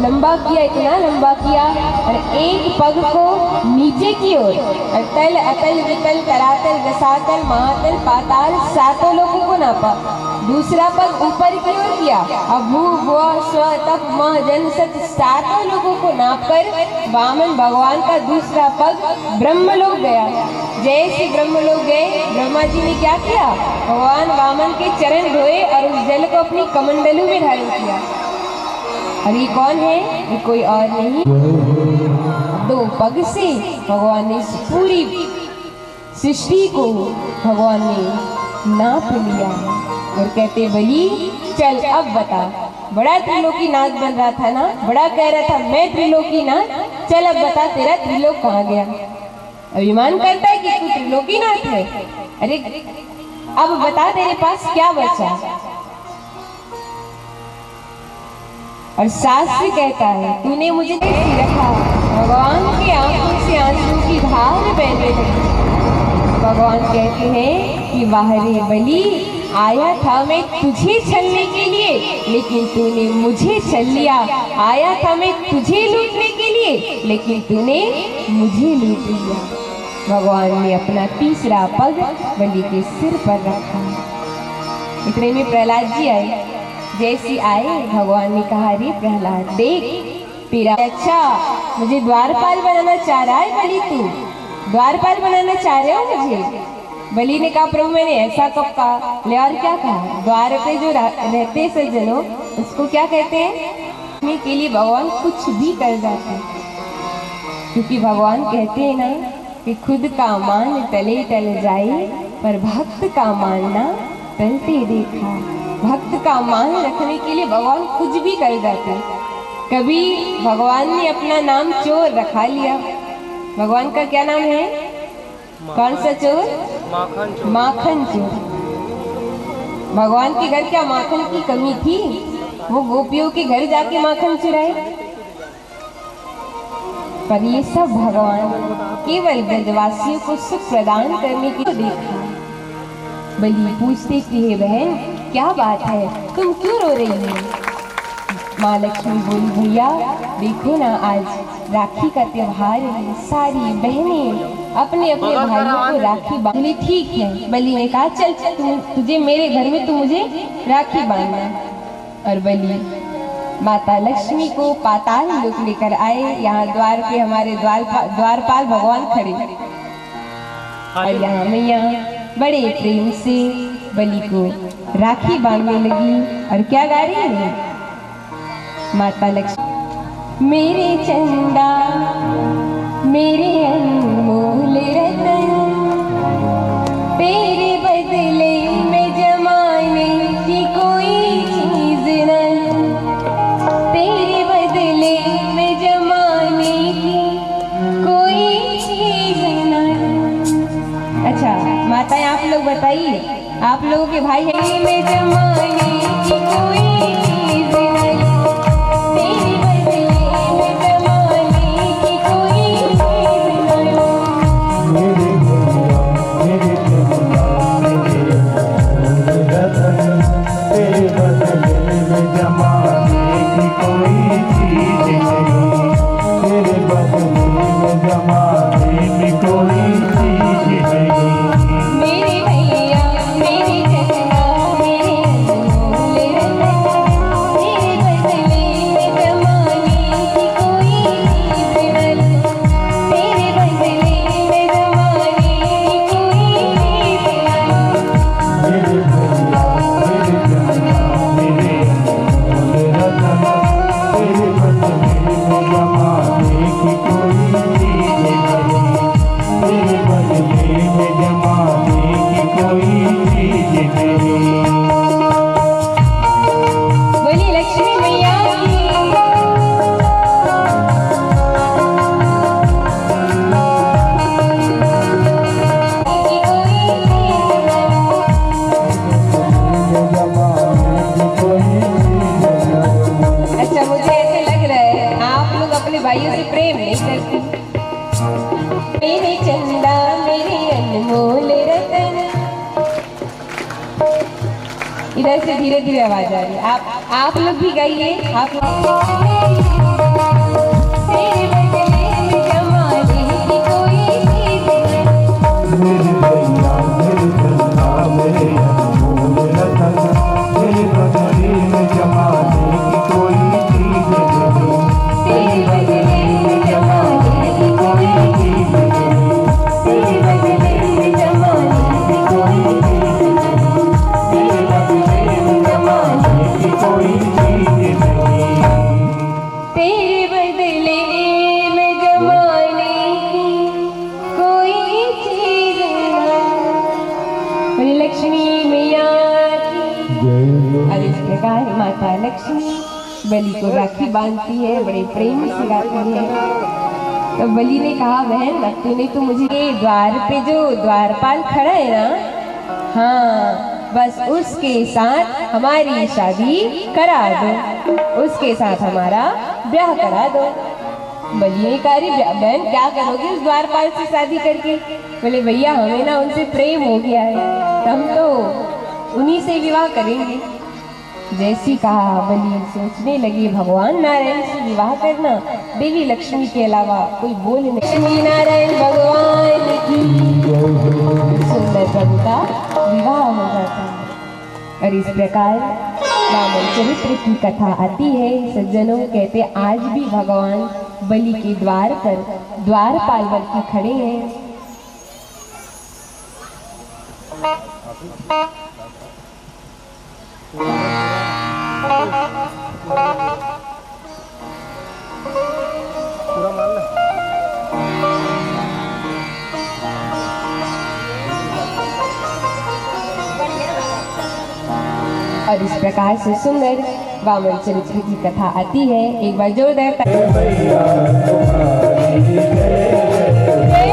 लंबा किया, इतना लंबा किया और एक पग को नीचे की ओर, अतल अतल वितल तरातल रसातल महातल पाताल सातों लोगों को नापा। दूसरा पग ऊपर की ओर किया, अब भू भुव स्व तप मह जन सत सातों लोगों को नापकर वामन भगवान का दूसरा पग ब्रह्मलोक गया। जैसे ब्रह्मलोक गए, ब्रह्मा जी ने क्या किया, भगवान वामन के चरण धोए और उस जल को अपनी कमंडलू में धारण किया। और ये कौन है, ये कोई और नहीं, दो पग से भगवान ने पूरी सृष्टि को भगवान ने नाप लिया। और कहते बलि चल अब बता, बड़ा त्रिलोकीनाथ बन रहा था ना, बड़ा कह रहा था मैं त्रिलोकीनाथ, चल अब बता तेरा त्रिलोक कहाँ गया। अभिमान करता है कि तू त्रिलोकीनाथ है, अरे अब बता तेरे पास क्या बचा। और शास्त्र कहता है तूने मुझे कैसे रखा, भगवान की आंखों से आंसू की धार बहने लगी। भगवान कहते हैं कि बाहरे बलि आया था मैं तुझे छलने के लिए, लेकिन तूने मुझे छल लिया। आया था मैं तुझे लूटने के लिए, लेकिन तूने मुझे लूट लिया। भगवान ने अपना तीसरा पग बलि के सिर पर रखा। इतने में प्रहलाद जी आए। जैसे आए भगवान ने कहा रे प्रहलाद देख तेरा अच्छा, मुझे द्वारपाल बनाना चाह रहा है बलि, तू द्वारपाल बनाना चाह रहे हो मुझे। बलि ने कहा प्रभु मैंने ऐसा कब कहा, ले और क्या कहा, द्वार पे जो रहते सज्जनों उसको क्या कहते हैं, के लिए भगवान कुछ भी कर जाते हैं। क्योंकि भगवान कहते हैं ना कि खुद का मान टले टल जाए, पर भक्त का मानना टलते देखा। भक्त का मान रखने के लिए भगवान कुछ भी कर जाते हैं। कभी भगवान ने अपना नाम चोर रखा लिया। भगवान का क्या नाम है, कौन सा चोर, माखन चोर। माखन चोर। भगवान के घर क्या माखन की कमी थी, वो गोपियों के घर जाके माखन चुराए। पर ये सब भगवान केवल ब्रजवासियों को सुख प्रदान करने के लिए देखा। बलि पूछते कि हे बहन क्या बात है, तुम क्यों रो रही हो। माँ लक्ष्मी बोली भैया देखो ना आज राखी का त्योहार है, सारी बहनें अपने अपने भाइयों को राखी बांधने। ठीक है, बलि ने कहा चल तुझे मेरे घर में तू मुझे राखी बांधना। और बलि माता लक्ष्मी को पाताल लोक लेकर आए। यहाँ द्वार पे हमारे द्वारपाल भगवान खड़े और यहाँ मैया बड़े प्रेम से बलि को राखी बांधने लगी। और क्या गा रही है माता लक्ष्मी, मेरे चंदा मेरे अनमोल रतन, तेरे बदले में जमाने की कोई चीज नहीं, तेरे बदले में जमाने की कोई चीज नहीं। अच्छा माताएं आप लोग बताइए, आप लोगों के भाई है में जमाने की कोई चीज नहीं, तेरे बदले में जमाने की कोई चीज नहीं। मेरे भैया मेरे चंदा मेरे अनमोल रतन, तेरे बदले में जमाने की कोई चीज नहीं, तेरे बदले में जमाने की कोई चीज नहीं। मेरे भैया मेरे चंदा मेरे अनमोल रतन, तेरे बदले में जमाने की कोई चीज नहीं, तेरे बदले में जमाने की कोई चीज नहीं। से प्रेम नहीं करती। मेरे चंदा मेरे अनमोल रतन। इधर से धीरे धीरे आवाज आ रही है, आप लोग भी गाइए। आप तेरे बदले में जमाने की कोई चीज नहीं। मेरे भैया मेरे चंदा मेरे अनमोल रतन, तेरे बदले में जमाने की कोई चीज नहीं। तेरे बदले में जमाने की कोई चीज नहीं। तेरे बदले में जमाने की कोई चीज नहीं। तेरे बदले में जमाने की कोई चीज नहीं। तेरे बदले में जमाने की कोई चीज नहीं। बोले लक्ष्मी मैया की। और इस प्रकार माता लक्ष्मी बलि को राखी बांधती है, बड़े प्रेम से गाती है। तो बलि ने कहा, बहन अब तूने तो मुझे ये द्वार पे जो द्वारपाल खड़ा है ना, हाँ बस उसके साथ हमारी शादी करा दो, उसके साथ हमारा ब्याह करा दो। बलि ने कहा, अरे बहन क्या करोगे उस द्वारपाल से शादी करके? बोले भैया हमें ना उनसे प्रेम हो गया है, तो हम तो उन्हीं से विवाह करेंगे। जैसी कहा बलि सोचने लगे, भगवान नारायण से विवाह करना, देवी लक्ष्मी के अलावा कोई बोल नहीं। लक्ष्मी नारायण भगवान की सुंदर प्रभु का विवाह हो जाता है। और इस प्रकार वामन चरित्र की कथा आती है। सज्जनों कहते आज भी भगवान बलि के द्वार पर द्वारपाल बन के खड़े हैं। पूरा मान लो। और इस प्रकार से सुंदर वामन चरित्र की कथा आती है। एक बार जोरदार भैया तुम्हारी जय जय।